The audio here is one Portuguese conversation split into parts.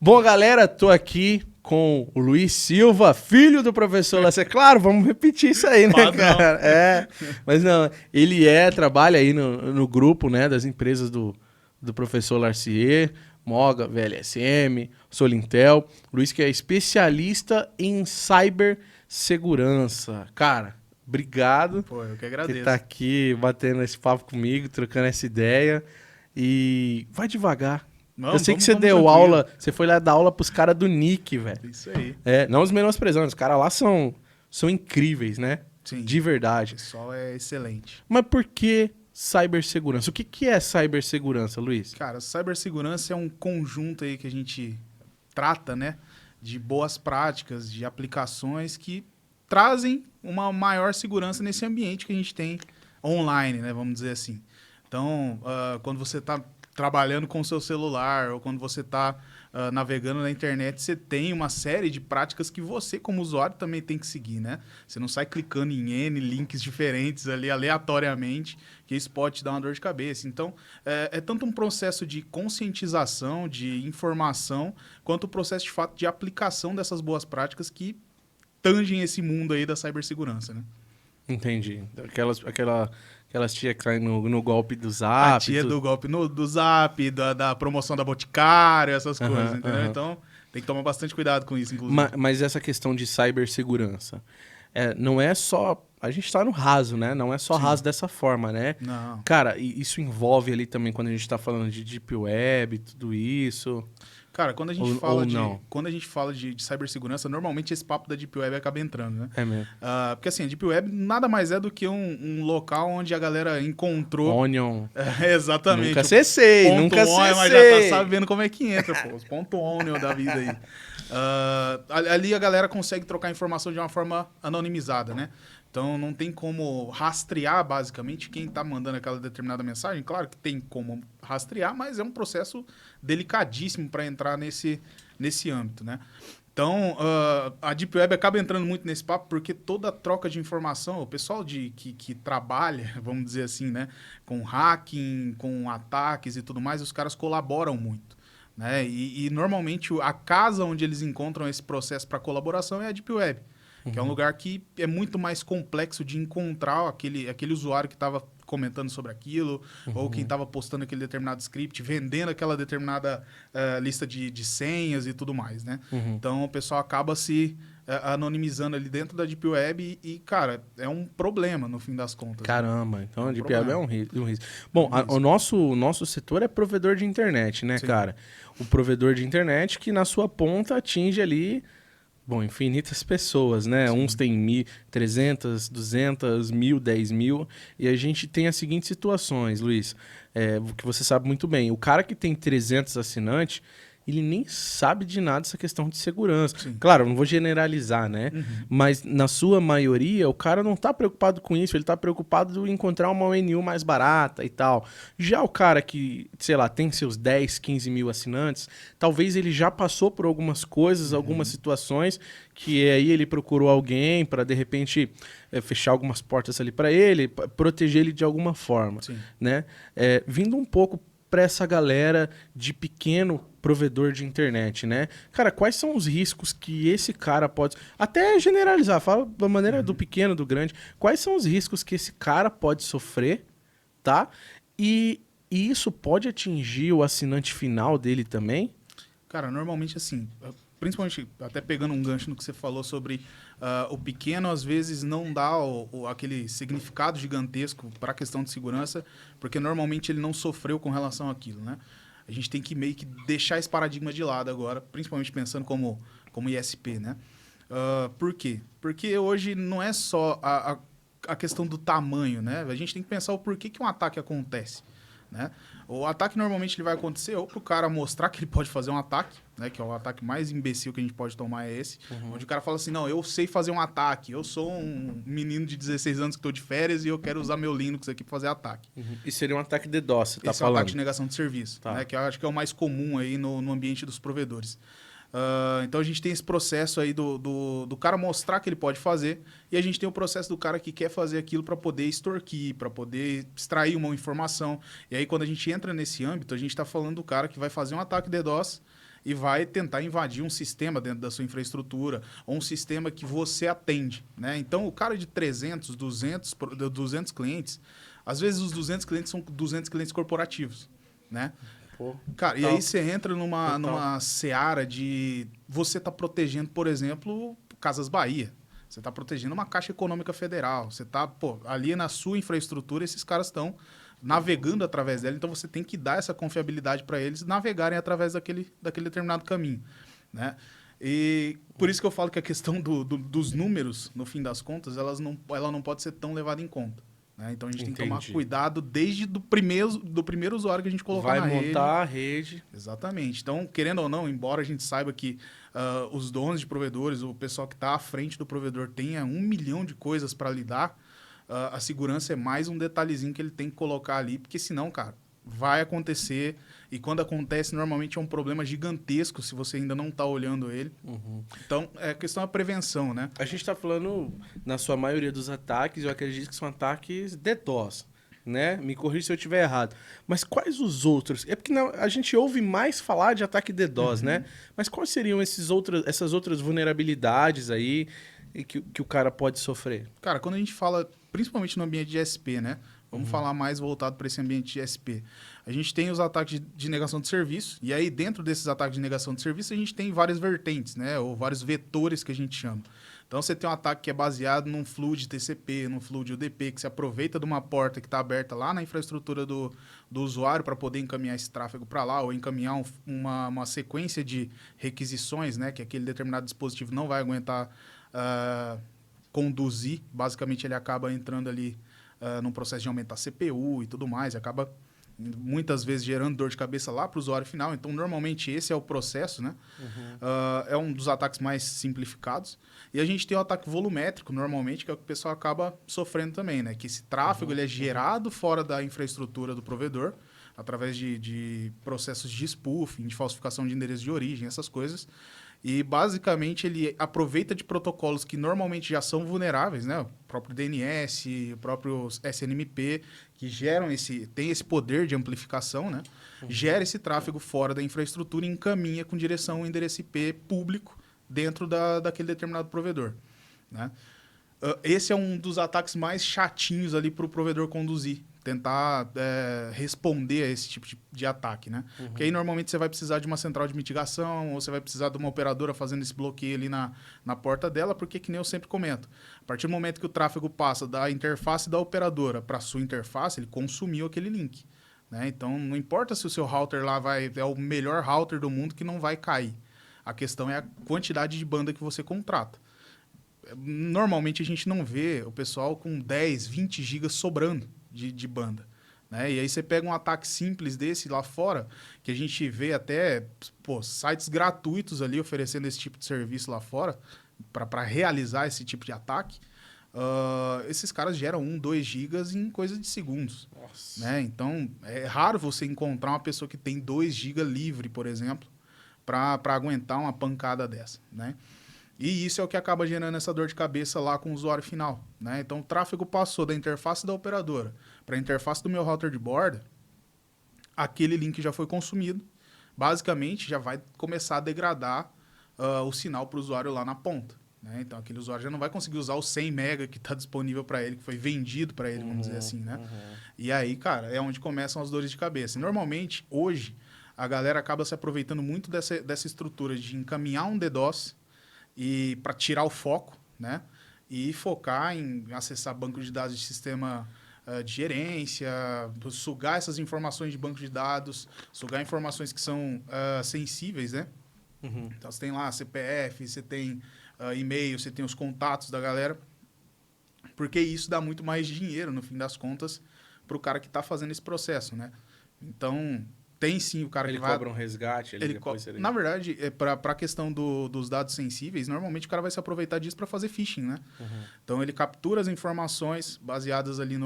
Bom, galera, tô aqui com o Luiz Silva, filho do professor Lacerda. Claro, vamos repetir isso aí, né, cara? Mas não, ele trabalha aí no grupo, né, das empresas do professor Larcier, Moga, VLSM, Solintel. Luiz que é especialista em cibersegurança. Cara, obrigado. Pô, eu que agradeço. Por tá aqui batendo esse papo comigo, trocando essa ideia. E vai devagar. Eu sei que você deu aula, você foi lá dar aula pros caras do Nick, velho. Isso aí. Não os menosprezando, os caras lá são incríveis, né? Sim. De verdade. O pessoal é excelente. Mas por que cibersegurança? O que é cibersegurança, Luiz? Cara, cibersegurança é um conjunto aí que a gente trata, né? De boas práticas, de aplicações que trazem uma maior segurança nesse ambiente que a gente tem online, né? Vamos dizer assim. Então, quando você está trabalhando com o seu celular ou quando você está navegando na internet, você tem uma série de práticas que você, como usuário, também tem que seguir, né? Você não sai clicando em N links diferentes ali aleatoriamente, que isso pode te dar uma dor de cabeça. Então, é tanto um processo de conscientização, de informação, quanto o processo, de fato, de aplicação dessas boas práticas que tangem esse mundo aí da cibersegurança, né? Entendi. Aquelas tia que caem no golpe do Zap. A tia do golpe do Zap, da promoção da Boticário, essas coisas, entendeu? Então, tem que tomar bastante cuidado com isso, inclusive. Mas essa questão de cibersegurança, não é só... A gente tá no raso, né? Não é só raso dessa forma, né? Não. Cara, isso envolve ali também quando a gente tá falando de Deep Web, tudo isso... Cara, quando a gente fala de cibersegurança, normalmente esse papo da Deep Web acaba entrando, né? É mesmo. Porque assim, a Deep Web nada mais é do que um local onde a galera encontrou... Onion. Exatamente. Nunca acessei, nunca acessei. Mas já tá sabendo como é que entra, pô. Os ponto .onion da vida aí. Ali a galera consegue trocar informação de uma forma anonimizada, né? Então, não tem como rastrear, basicamente, quem está mandando aquela determinada mensagem. Claro que tem como rastrear, mas é um processo delicadíssimo para entrar nesse âmbito, né? Então, a Deep Web acaba entrando muito nesse papo porque toda troca de informação, o pessoal que trabalha, vamos dizer assim, né, com hacking, com ataques e tudo mais, os caras colaboram muito, né? E normalmente a casa onde eles encontram esse processo para colaboração é a Deep Web. Que é um lugar que é muito mais complexo de encontrar aquele usuário que estava comentando sobre aquilo, ou quem estava postando aquele determinado script, vendendo aquela determinada lista de senhas e tudo mais, né? Então, o pessoal acaba se anonimizando ali dentro da Deep Web e, cara, é um problema no fim das contas. Caramba, né? então a Deep Web é um risco. Bom, o nosso setor é provedor de internet, né, cara? O provedor de internet que na sua ponta atinge ali... Bom, infinitas pessoas, né? Sim. Uns têm 300, 200, 1.000, 10.000. E a gente tem as seguintes situações, Luiz, que você sabe muito bem. O cara que tem 300 assinantes, ele nem sabe de nada essa questão de segurança. Sim. Claro, eu não vou generalizar, né? Mas na sua maioria, o cara não tá preocupado com isso, ele tá preocupado em encontrar uma ONU mais barata e tal. Já o cara que, sei lá, tem seus 10, 15 mil assinantes, talvez ele já passou por algumas coisas, algumas situações, que aí ele procurou alguém para de repente fechar algumas portas ali para ele, proteger ele de alguma forma. Sim. Né? Vindo um pouco para essa galera de pequeno provedor de internet, né? Cara, quais são os riscos que esse cara pode... Até generalizar, fala da maneira do pequeno, do grande. Quais são os riscos que esse cara pode sofrer, tá? E isso pode atingir o assinante final dele também? Cara, normalmente assim... Principalmente, até pegando um gancho no que você falou sobre o pequeno, às vezes não dá aquele significado gigantesco para a questão de segurança, porque normalmente ele não sofreu com relação àquilo, né? A gente tem que meio que deixar esse paradigma de lado agora, principalmente pensando como ISP, né? Por quê? Porque hoje não é só a questão do tamanho, né? A gente tem que pensar o porquê que um ataque acontece, né? O ataque normalmente ele vai acontecer ou para o cara mostrar que ele pode fazer um ataque, né, que é o ataque mais imbecil que a gente pode tomar é esse, onde o cara fala assim, não, eu sei fazer um ataque, eu sou um menino de 16 anos que estou de férias e eu quero usar meu Linux aqui para fazer ataque. E seria um ataque de DDoS, você tá falando? Esse é um ataque de negação de serviço, né, que eu acho que é o mais comum aí no ambiente dos provedores. Então a gente tem esse processo aí do cara mostrar que ele pode fazer e a gente tem o processo do cara que quer fazer aquilo para poder extorquir, para poder extrair uma informação. E aí quando a gente entra nesse âmbito, a gente está falando do cara que vai fazer um ataque DDoS e vai tentar invadir um sistema dentro da sua infraestrutura ou um sistema que você atende, né? Então, o cara de 300, 200 clientes, às vezes os 200 clientes são 200 clientes corporativos, né? Pô, Cara, e aí você entra numa seara de você tá protegendo, por exemplo, Casas Bahia. Você tá protegendo uma Caixa Econômica Federal. Você tá, pô, ali na sua infraestrutura, esses caras estão navegando através dela, então você tem que dar essa confiabilidade para eles navegarem através daquele determinado caminho, né? E por isso que eu falo que a questão dos números, no fim das contas, ela não pode ser tão levada em conta, né? Então a gente tem que tomar cuidado desde do primeiro usuário que a gente colocar na rede. Vai montar a rede. Exatamente. Então, querendo ou não, embora a gente saiba que os donos de provedores, o pessoal que está à frente do provedor tenha 1 milhão de coisas para lidar, a segurança é mais um detalhezinho que ele tem que colocar ali, porque senão, cara, vai acontecer. E quando acontece, normalmente é um problema gigantesco se você ainda não está olhando ele. Uhum. Então, a questão da prevenção, né? A gente está falando, na sua maioria dos ataques, eu acredito que são ataques DDoS, né? Me corrija se eu estiver errado. Mas quais os outros? É porque a gente ouve mais falar de ataque DDoS, né? Mas quais seriam essas outras vulnerabilidades aí que o cara pode sofrer? Cara, quando a gente fala, principalmente no ambiente de SP, né? Vamos falar mais voltado para esse ambiente de SP. A gente tem os ataques de negação de serviço, e aí dentro desses ataques de negação de serviço a gente tem várias vertentes, né? Ou vários vetores que a gente chama. Então você tem um ataque que é baseado num flow de TCP, num flow de UDP, que se aproveita de uma porta que está aberta lá na infraestrutura do usuário para poder encaminhar esse tráfego para lá, ou encaminhar uma sequência de requisições, né? Que aquele determinado dispositivo não vai aguentar conduzir. Basicamente ele acaba entrando ali num processo de aumentar a CPU e tudo mais, e acaba muitas vezes gerando dor de cabeça lá para o usuário final. Então, normalmente, esse é o processo, né? É um dos ataques mais simplificados. E a gente tem o ataque volumétrico, normalmente, que é o que o pessoal acaba sofrendo também, né? Que esse tráfego ele é gerado fora da infraestrutura do provedor, através de processos de spoofing, de falsificação de endereço de origem, essas coisas. E, basicamente, ele aproveita de protocolos que normalmente já são vulneráveis, né? O próprio DNS, o próprio SNMP, que tem esse poder de amplificação, né? Gera esse tráfego fora da infraestrutura e encaminha com direção ao endereço IP público dentro daquele determinado provedor, né? Esse é um dos ataques mais chatinhos ali para o provedor conduzir, tentar responder a esse tipo de ataque, né? Porque aí normalmente você vai precisar de uma central de mitigação ou você vai precisar de uma operadora fazendo esse bloqueio ali na porta dela, porque que nem eu sempre comento, a partir do momento que o tráfego passa da interface da operadora para a sua interface, ele consumiu aquele link, né? Então não importa se o seu router lá é o melhor router do mundo que não vai cair. A questão é a quantidade de banda que você contrata. Normalmente a gente não vê o pessoal com 10, 20 gigas sobrando de banda, né? E aí você pega um ataque simples desse lá fora, que a gente vê até sites gratuitos ali oferecendo esse tipo de serviço lá fora para realizar esse tipo de ataque. Esses caras geram 1, 2 gigas em coisa de segundos. Nossa. Né? Então, é raro você encontrar uma pessoa que tem 2 gigas livre, por exemplo, para aguentar uma pancada dessa, né? E isso é o que acaba gerando essa dor de cabeça lá com o usuário final, né? Então, o tráfego passou da interface da operadora para a interface do meu router de borda, aquele link já foi consumido, basicamente já vai começar a degradar o sinal para o usuário lá na ponta, né? Então, aquele usuário já não vai conseguir usar o 100 mega que está disponível para ele, que foi vendido para ele, vamos dizer assim, né? E aí, cara, é onde começam as dores de cabeça. E, normalmente, hoje, a galera acaba se aproveitando muito dessa estrutura de encaminhar um DDoS e para tirar o foco, né? E focar em acessar banco de dados de sistema de gerência, sugar essas informações de banco de dados, sugar informações que são sensíveis, né? Então, você tem lá CPF, você tem e-mail, você tem os contatos da galera, porque isso dá muito mais dinheiro, no fim das contas, para o cara que está fazendo esse processo, né? Então, tem sim o cara ele que vai... cobra um resgate. Na verdade, para a questão dos dados sensíveis, normalmente o cara vai se aproveitar disso para fazer phishing, né? Então, ele captura as informações baseadas ali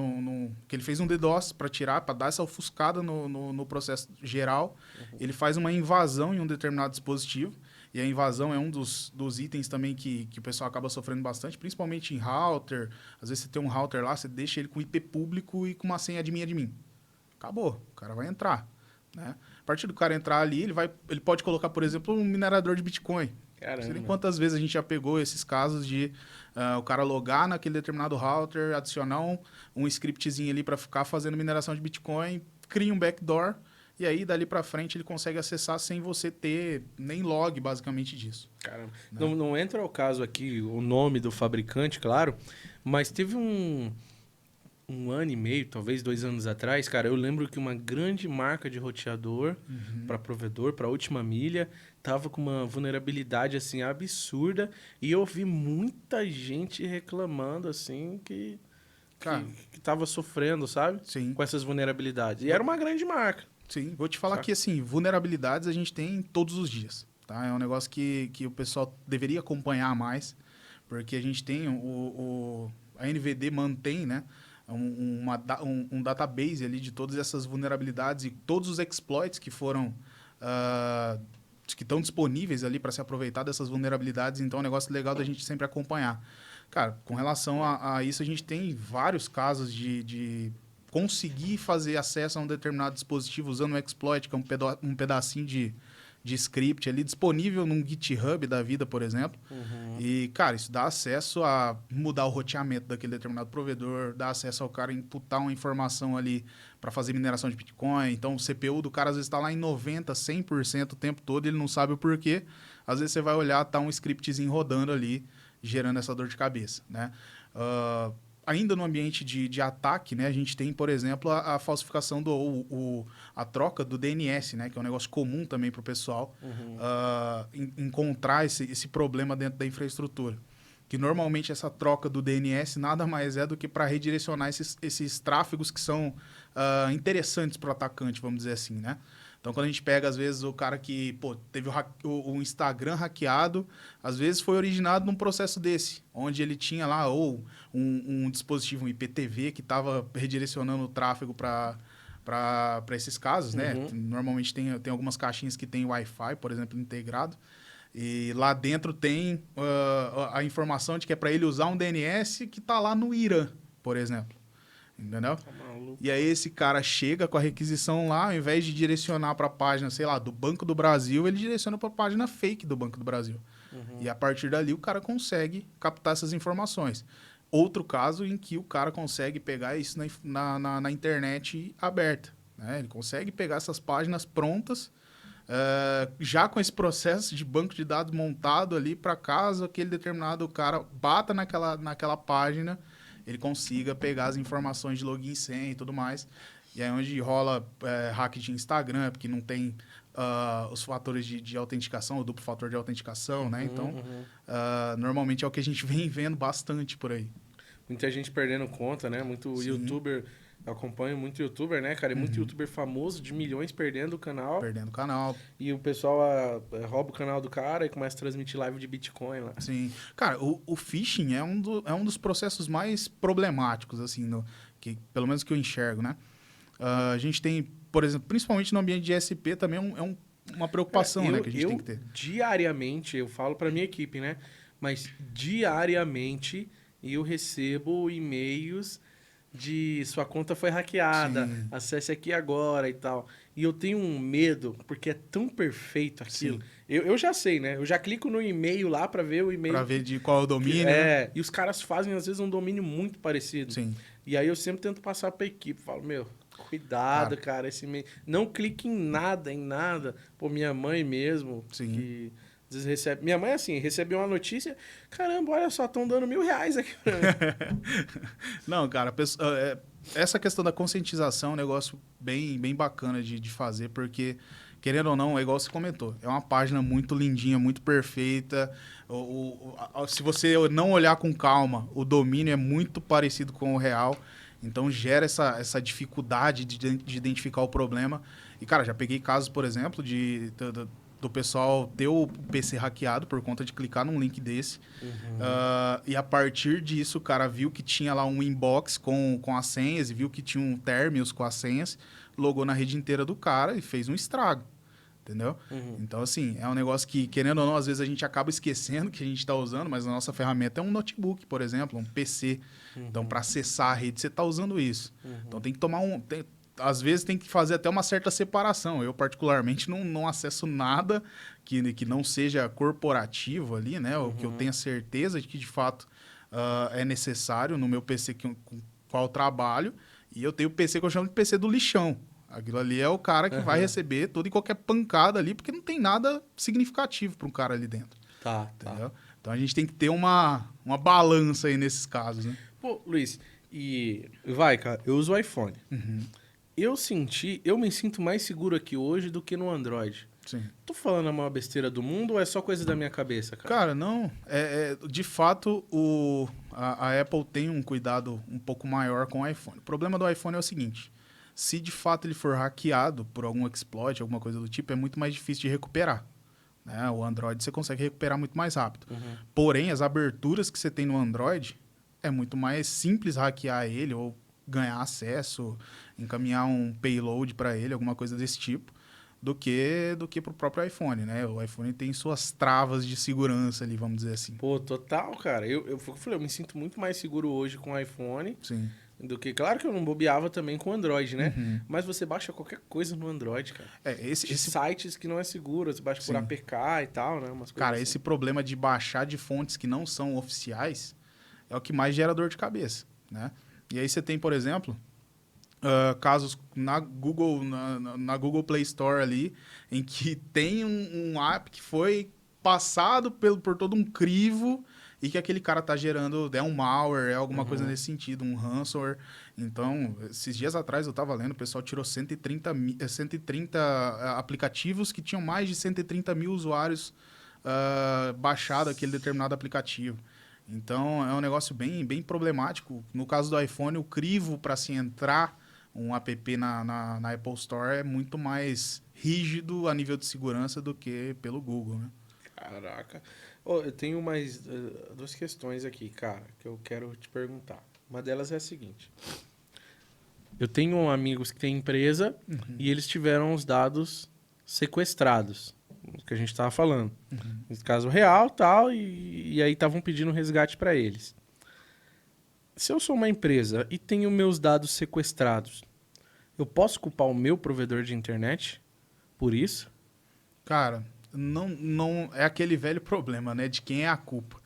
que ele fez um DDoS para tirar, para dar essa ofuscada no processo geral. Ele faz uma invasão em um determinado dispositivo. E a invasão é um dos itens também que o pessoal acaba sofrendo bastante, principalmente em router. Às vezes você tem um router lá, você deixa ele com IP público e com uma senha de mim. Acabou, o cara vai entrar, né? partir do cara entrar ali, ele pode colocar, por exemplo, um minerador de Bitcoin. Caramba. Não sei nem quantas vezes a gente já pegou esses casos de o cara logar naquele determinado router, adicionar um scriptzinho ali para ficar fazendo mineração de Bitcoin, cria um backdoor, e aí dali para frente ele consegue acessar sem você ter nem log, basicamente, disso. Caramba. Não entra ao caso aqui o nome do fabricante, claro, mas teve um ano e meio, talvez 2 anos atrás, cara, eu lembro que uma grande marca de roteador para provedor, para última milha, tava com uma vulnerabilidade assim absurda e eu vi muita gente reclamando assim que tava sofrendo, sabe? Sim. Com essas vulnerabilidades. E era uma grande marca. Sim, vou te falar que assim, vulnerabilidades a gente tem todos os dias, tá? É um negócio que o pessoal deveria acompanhar mais, porque a gente tem a NVD mantém, né? Um database ali de todas essas vulnerabilidades e todos os exploits que foram que estão disponíveis ali para se aproveitar dessas vulnerabilidades. Então é um negócio legal da gente sempre acompanhar. Cara, com relação a isso, a gente tem vários casos de conseguir fazer acesso a um determinado dispositivo usando um exploit, que é um pedacinho de script ali, disponível num GitHub da vida, por exemplo. E, cara, isso dá acesso a mudar o roteamento daquele determinado provedor, dá acesso ao cara imputar uma informação ali para fazer mineração de Bitcoin. Então, o CPU do cara às vezes está lá em 90%, 100% o tempo todo, ele não sabe o porquê. Às vezes você vai olhar, tá um scriptzinho rodando ali, gerando essa dor de cabeça, né? Ainda no ambiente de ataque, né, a gente tem, por exemplo, a falsificação a troca do DNS, né, que é um negócio comum também para o pessoal encontrar esse problema dentro da infraestrutura. Que normalmente essa troca do DNS nada mais é do que para redirecionar esses tráfegos que são interessantes para o atacante, vamos dizer assim, né? Então, quando a gente pega, às vezes, o cara que teve o Instagram hackeado, às vezes foi originado num processo desse, onde ele tinha lá ou um dispositivo, um IPTV, que estava redirecionando o tráfego para esses casos, né? Normalmente tem algumas caixinhas que tem Wi-Fi, por exemplo, integrado, e lá dentro tem a informação de que é para ele usar um DNS que está lá no Irã, por exemplo. Entendeu? Tá maluco. E aí esse cara chega com a requisição lá, ao invés de direcionar para a página, sei lá, do Banco do Brasil, ele direciona para a página fake do Banco do Brasil. E a partir dali o cara consegue captar essas informações. Outro caso em que o cara consegue pegar isso na internet aberta, né? Ele consegue pegar essas páginas prontas, já com esse processo de banco de dados montado ali, para caso aquele determinado cara bata naquela página, ele consiga pegar as informações de login, senha e tudo mais. E aí onde rola hack de Instagram, porque não tem os fatores de autenticação, o duplo fator de autenticação, né? Então, normalmente é o que a gente vem vendo bastante por aí. Muita gente perdendo conta, né? Muito Sim. youtuber... Eu acompanho muito youtuber, né, cara? E muito youtuber famoso, de milhões, perdendo o canal. Perdendo o canal. E o pessoal rouba o canal do cara e começa a transmitir live de Bitcoin lá. Sim. Cara, o phishing é um dos processos mais problemáticos, assim, que, pelo menos que eu enxergo, né? A gente tem, por exemplo, principalmente no ambiente de SP, também uma preocupação, né, que a gente tem que ter. Diariamente, eu falo pra minha equipe, né? Mas diariamente eu recebo e-mails de sua conta foi hackeada, Sim. acesse aqui agora e tal. E eu tenho um medo, porque é tão perfeito aquilo. Sim. Eu já sei, né? Eu já clico no e-mail lá pra ver o e-mail. Pra ver de qual é o domínio, né? E os caras fazem, às vezes, um domínio muito parecido. Sim. E aí eu sempre tento passar pra equipe. Falo, cuidado, cara, esse e-mail. Não clique em nada. Pô, minha mãe mesmo, Sim. que às vezes recebe... Minha mãe, assim, recebeu uma notícia, caramba, olha só, estão dando R$1.000 aqui pra mim. Não, cara, essa questão da conscientização é um negócio bem bacana de fazer, porque, querendo ou não, é igual você comentou, é uma página muito lindinha, muito perfeita. Se você não olhar com calma, o domínio é muito parecido com o real, então gera essa dificuldade de identificar o problema. E, cara, já peguei casos, por exemplo, do pessoal ter o PC hackeado por conta de clicar num link desse. E a partir disso, o cara viu que tinha lá um inbox com as senhas e viu que tinha um terminus com as senhas, logou na rede inteira do cara e fez um estrago. Entendeu? Então, assim, é um negócio que, querendo ou não, às vezes a gente acaba esquecendo que a gente está usando, mas a nossa ferramenta é um notebook, por exemplo, um PC. Então, para acessar a rede, você está usando isso. Então, tem que tomar às vezes tem que fazer até uma certa separação. Eu, particularmente, não acesso nada que não seja corporativo ali, né? Ou que eu tenha certeza de que, de fato, é necessário no meu PC com o qual eu trabalho. E eu tenho o PC que eu chamo de PC do lixão. Aquilo ali é o cara que vai receber toda e qualquer pancada ali, porque não tem nada significativo para um cara ali dentro. Tá. Então a gente tem que ter uma balança aí nesses casos, né? Pô, Luiz, cara, eu uso o iPhone. Eu me sinto mais seguro aqui hoje do que no Android. Sim. Tô falando a maior besteira do mundo ou é só coisa da minha cabeça, cara? Cara, não. De fato, a Apple tem um cuidado um pouco maior com o iPhone. O problema do iPhone é o seguinte: se de fato ele for hackeado por algum exploit, alguma coisa do tipo, é muito mais difícil de recuperar. Né? O Android você consegue recuperar muito mais rápido. Porém, as aberturas que você tem no Android, é muito mais simples hackear ele ou ganhar acesso, encaminhar um payload para ele, alguma coisa desse tipo, do que para o próprio iPhone, né? O iPhone tem suas travas de segurança ali, vamos dizer assim. Pô, total, cara. Eu falei, eu me sinto muito mais seguro hoje com o iPhone Sim. do que... Claro que eu não bobeava também com o Android, né? Mas você baixa qualquer coisa no Android, cara. Esse sites que não é seguro, você baixa por APK e tal, né? Umas coisas cara, assim. esse problema de baixar de fontes que não são oficiais é o que mais gera dor de cabeça, né? E aí você tem, por exemplo, casos na Google, na Google Play Store ali, em que tem um app que foi passado por todo um crivo e que aquele cara tá gerando, é um malware, é alguma coisa nesse sentido, um ransomware. Então, esses dias atrás eu tava lendo, o pessoal tirou 130 aplicativos que tinham mais de 130 mil usuários baixado aquele determinado aplicativo. Então, é um negócio bem problemático. No caso do iPhone, o crivo para se entrar um app na Apple Store é muito mais rígido a nível de segurança do que pelo Google, né? Caraca. Eu tenho mais duas questões aqui, cara, que eu quero te perguntar. Uma delas é a seguinte. Eu tenho amigos que têm empresa e eles tiveram os dados sequestrados, que a gente estava falando. Nesse caso real, tal, e aí estavam pedindo resgate para eles. Se eu sou uma empresa e tenho meus dados sequestrados, eu posso culpar o meu provedor de internet por isso? Cara, não é aquele velho problema, né? De quem é a culpa.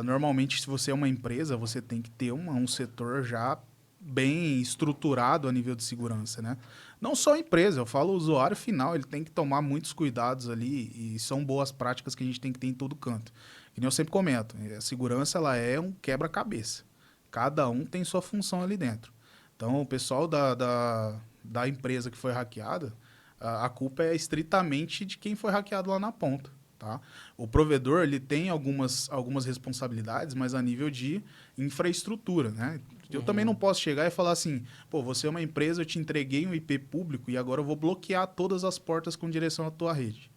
Normalmente, se você é uma empresa, você tem que ter um setor já bem estruturado a nível de segurança, né? Não só a empresa, eu falo o usuário final, ele tem que tomar muitos cuidados ali e são boas práticas que a gente tem que ter em todo canto. Que nem eu sempre comento, a segurança ela é um quebra-cabeça. Cada um tem sua função ali dentro. Então, o pessoal da empresa que foi hackeada, a culpa é estritamente de quem foi hackeado lá na ponta. Tá? O provedor ele tem algumas responsabilidades, mas a nível de infraestrutura. Né? Eu também não posso chegar e falar assim, pô, você é uma empresa, eu te entreguei um IP público e agora eu vou bloquear todas as portas com direção à tua rede.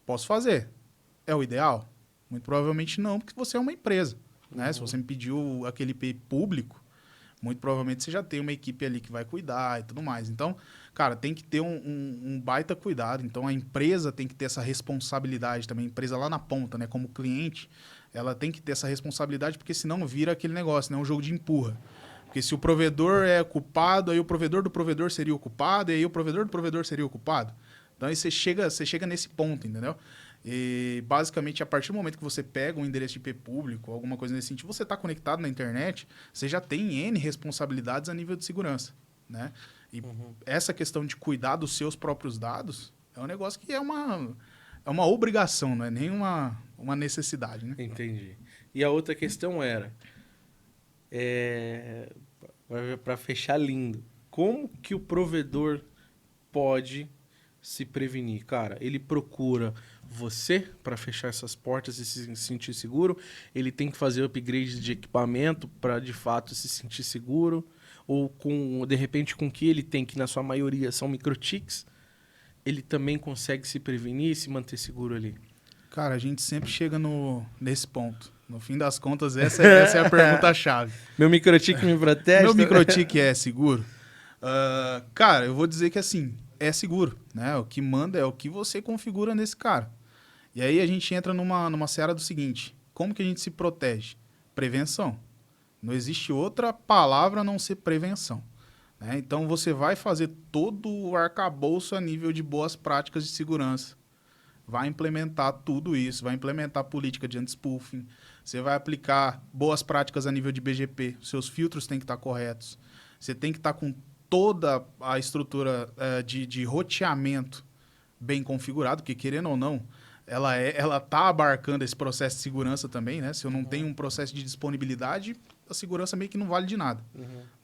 Posso fazer. É o ideal? Muito provavelmente não, porque você é uma empresa. Né? Se você me pediu aquele IP público, muito provavelmente você já tem uma equipe ali que vai cuidar e tudo mais. Então, cara, tem que ter um baita cuidado. Então, a empresa tem que ter essa responsabilidade também. A empresa lá na ponta, né? Como cliente, ela tem que ter essa responsabilidade, porque senão vira aquele negócio, né? Um jogo de empurra. Porque se o provedor é culpado, aí o provedor do provedor seria o culpado, e aí o provedor do provedor seria o culpado. Então, aí você chega nesse ponto, entendeu? E, basicamente, a partir do momento que você pega um endereço de IP público, alguma coisa nesse sentido, você está conectado na internet, você já tem N responsabilidades a nível de segurança, né? E essa questão de cuidar dos seus próprios dados é um negócio que é uma obrigação, não é nem uma necessidade, né? Entendi. E a outra questão era, para fechar lindo, como que o provedor pode se prevenir? Cara, ele procura você para fechar essas portas e se sentir seguro? Ele tem que fazer upgrade de equipamento para de fato se sentir seguro? Ou de repente com o que ele tem, que na sua maioria são microtics, ele também consegue se prevenir e se manter seguro ali? Cara, a gente sempre chega nesse ponto. No fim das contas, essa é a pergunta-chave. Meu microtik me protege? Meu microtik é seguro? Cara, eu vou dizer que assim, é seguro, né? O que manda é o que você configura nesse cara. E aí a gente entra numa seara do seguinte: como que a gente se protege? Prevenção. Não existe outra palavra a não ser prevenção. né? Então, você vai fazer todo o arcabouço a nível de boas práticas de segurança. Vai implementar tudo isso, vai implementar política de anti-spoofing, você vai aplicar boas práticas a nível de BGP, seus filtros têm que estar corretos, você tem que estar com toda a estrutura de roteamento bem configurado, porque querendo ou não, ela está abarcando esse processo de segurança também, né? Se eu não tenho um processo de disponibilidade, a segurança meio que não vale de nada.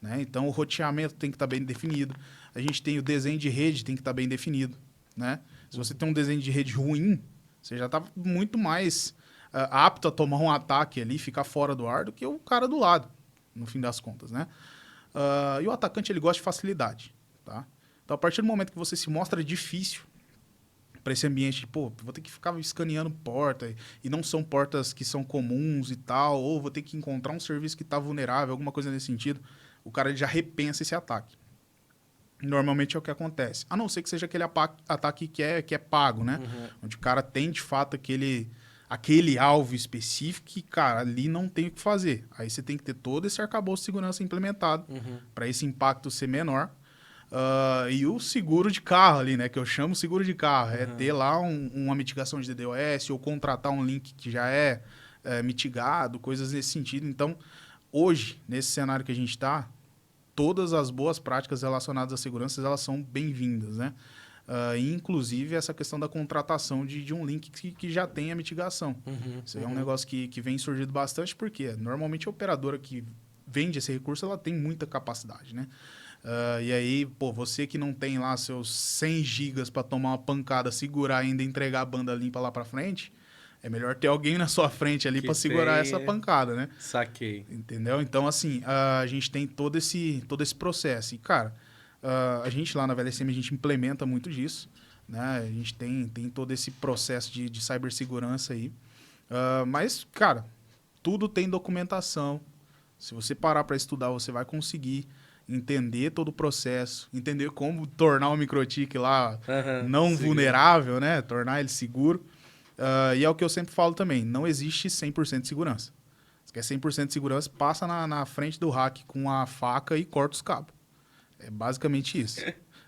Né? Então, o roteamento tem que estar bem definido, a gente tem o desenho de rede, tem que estar bem definido, né? Se você tem um desenho de rede ruim, você já está muito mais apto a tomar um ataque ali, ficar fora do ar, do que o cara do lado, no fim das contas, né? E o atacante, ele gosta de facilidade, tá? Então, a partir do momento que você se mostra difícil para esse ambiente, pô, vou ter que ficar escaneando porta, e não são portas que são comuns e tal, ou vou ter que encontrar um serviço que está vulnerável, alguma coisa nesse sentido, o cara ele já repensa esse ataque. Normalmente é o que acontece. A não ser que seja aquele ataque que é pago, né? Onde o cara tem, de fato, aquele alvo específico que, cara, ali não tem o que fazer. Aí você tem que ter todo esse arcabouço de segurança implementado para esse impacto ser menor. E o seguro de carro ali, né? Que eu chamo seguro de carro. É ter lá uma mitigação de DDoS ou contratar um link que já é mitigado, coisas nesse sentido. Então, hoje, nesse cenário que a gente está, todas as boas práticas relacionadas à segurança, elas são bem-vindas, né? Inclusive, essa questão da contratação de um link que já tem a mitigação. Isso aí é um negócio que vem surgindo bastante, porque normalmente a operadora que vende esse recurso, ela tem muita capacidade, né? E aí, pô, você que não tem lá seus 100 gigas para tomar uma pancada, segurar ainda e entregar a banda limpa lá para frente, é melhor ter alguém na sua frente ali para segurar essa pancada, né? Saquei. Entendeu? Então, assim, a gente tem todo esse processo. E, cara, a gente lá na VLSM, a gente implementa muito disso, né? A gente tem todo esse processo de cibersegurança aí. Mas, cara, tudo tem documentação. Se você parar para estudar, você vai conseguir entender todo o processo, entender como tornar o microtik lá não vulnerável, né? Tornar ele seguro. E é o que eu sempre falo também, não existe 100% de segurança. Se quer 100% de segurança, passa na frente do hack com a faca e corta os cabos. É basicamente isso.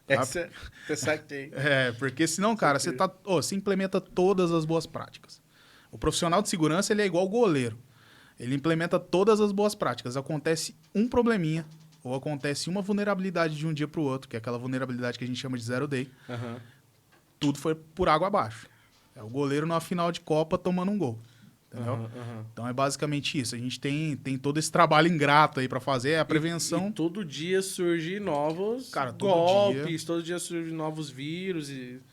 Essa você saquei. Porque senão, cara, você implementa todas as boas práticas. O profissional de segurança, ele é igual o goleiro. Ele implementa todas as boas práticas. Acontece um probleminha, ou acontece uma vulnerabilidade de um dia para o outro, que é aquela vulnerabilidade que a gente chama de zero day. Tudo foi por água abaixo. É o goleiro na final de Copa tomando um gol. Entendeu? Então é basicamente isso. A gente tem todo esse trabalho ingrato aí para fazer, a prevenção. E todo dia surgem novos golpes, todo dia surgem novos vírus.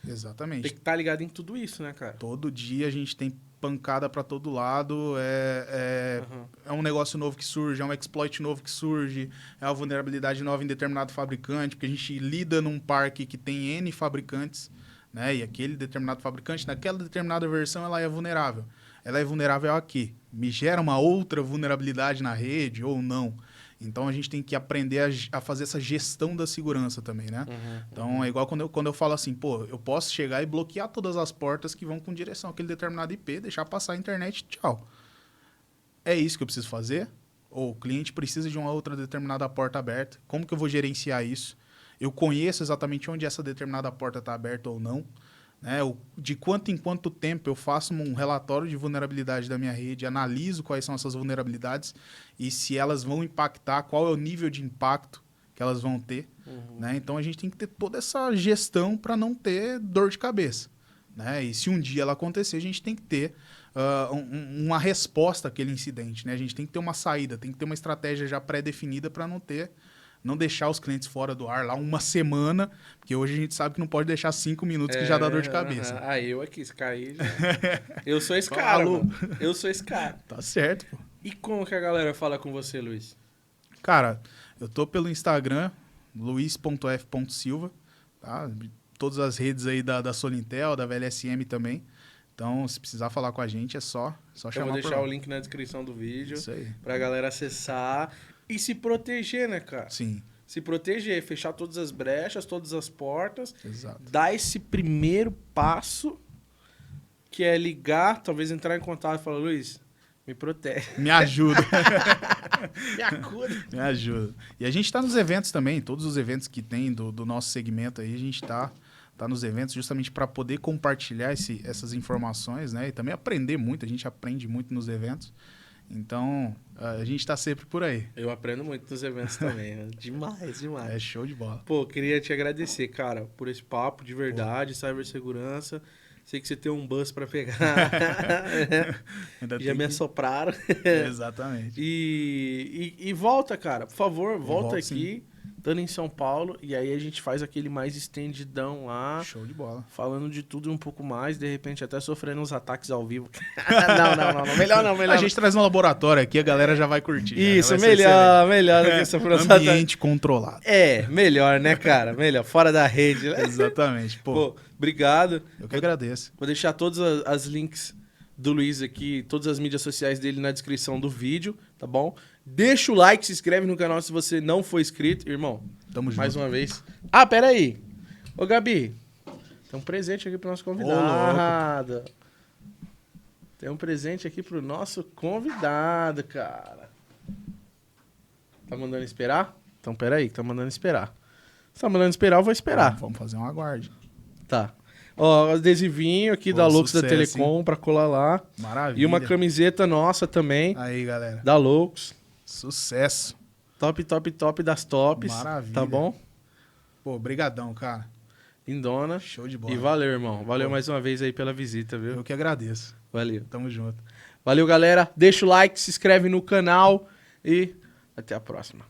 Exatamente. Tem que estar ligado em tudo isso, né, cara? Todo dia a gente tem pancada para todo lado. É um negócio novo que surge, é um exploit novo que surge, é uma vulnerabilidade nova em determinado fabricante, porque a gente lida num parque que tem N fabricantes, né? E aquele determinado fabricante, naquela determinada versão, ela é vulnerável. Ela é vulnerável a quê? Me gera uma outra vulnerabilidade na rede ou não? Então, a gente tem que aprender a fazer essa gestão da segurança também, né? Então, é igual quando eu falo assim, pô, eu posso chegar e bloquear todas as portas que vão com direção àquele determinado IP, deixar passar a internet, tchau. É isso que eu preciso fazer? Ou o cliente precisa de uma outra determinada porta aberta? Como que eu vou gerenciar isso? Eu conheço exatamente onde essa determinada porta está aberta ou não. Né? De quanto em quanto tempo eu faço um relatório de vulnerabilidade da minha rede, analiso quais são essas vulnerabilidades e se elas vão impactar, qual é o nível de impacto que elas vão ter. Né? Então, a gente tem que ter toda essa gestão para não ter dor de cabeça. Né? E se um dia ela acontecer, a gente tem que ter uma resposta àquele incidente. Né? A gente tem que ter uma saída, tem que ter uma estratégia já pré-definida para não deixar os clientes fora do ar lá uma semana, porque hoje a gente sabe que não pode deixar 5 minutos que já dá dor de cabeça. Eu aqui, se cair... Eu sou esse cara, mano. Eu sou esse cara. Tá certo, pô. E como que a galera fala com você, Luiz? Cara, eu tô pelo Instagram, luiz.f.silva, tá? Todas as redes aí da Solintel, da VLSM também. Então, se precisar falar com a gente, é só chamar. Eu vou deixar o link na descrição do vídeo. Isso aí. Pra galera acessar e se proteger, né, cara? Sim. Se proteger, fechar todas as brechas, todas as portas. Exato. Dar esse primeiro passo, que é ligar, talvez entrar em contato e falar, Luiz, me protege. Me ajuda. Me acuda. Me ajuda. E a gente tá nos eventos também, todos os eventos que tem do nosso segmento aí, a gente tá nos eventos justamente para poder compartilhar essas informações, né? E também aprender muito, a gente aprende muito nos eventos. Então, a gente tá sempre por aí. Eu aprendo muito nos eventos também, né? Demais, demais. É show de bola. Pô, queria te agradecer, cara, por esse papo de verdade, cibersegurança. Sei que você tem um bus pra pegar. Já me assopraram. Exatamente. E volta, cara. Por favor, volta aqui. Sim. Estando em São Paulo. E aí a gente faz aquele mais estendidão lá. Show de bola. Falando de tudo e um pouco mais. De repente até sofrendo uns ataques ao vivo. Não. Melhor não. A gente traz no laboratório aqui, a galera já vai curtir. Isso, melhor do que sofrer uns ambiente controlado. Melhor, né, cara? Melhor. Fora da rede. Exatamente. Pô, obrigado. Eu que agradeço. Vou deixar todos as links do Luiz aqui, todas as mídias sociais dele na descrição do vídeo, tá bom? Deixa o like, se inscreve no canal se você não for inscrito. Irmão, tamo junto. Mais uma vez. Ah, pera aí. Ô, Gabi, tem um presente aqui pro nosso convidado. Tem um presente aqui pro nosso convidado, cara. Tá mandando esperar? Então, pera aí, tá mandando esperar. Se tá mandando esperar, eu vou esperar. Vamos fazer um aguarde. Tá. Ó, adesivinho aqui da Lux da Telecom pra colar lá. Maravilha. E uma camiseta nossa também. Aí, galera. Da Lux. Sucesso. Top das tops. Maravilha. Tá bom? Pô, brigadão, cara. Lindona. Show de bola. E valeu, irmão. Valeu mais uma vez aí pela visita, viu? Eu que agradeço. Valeu. Tamo junto. Valeu, galera. Deixa o like, se inscreve no canal e até a próxima.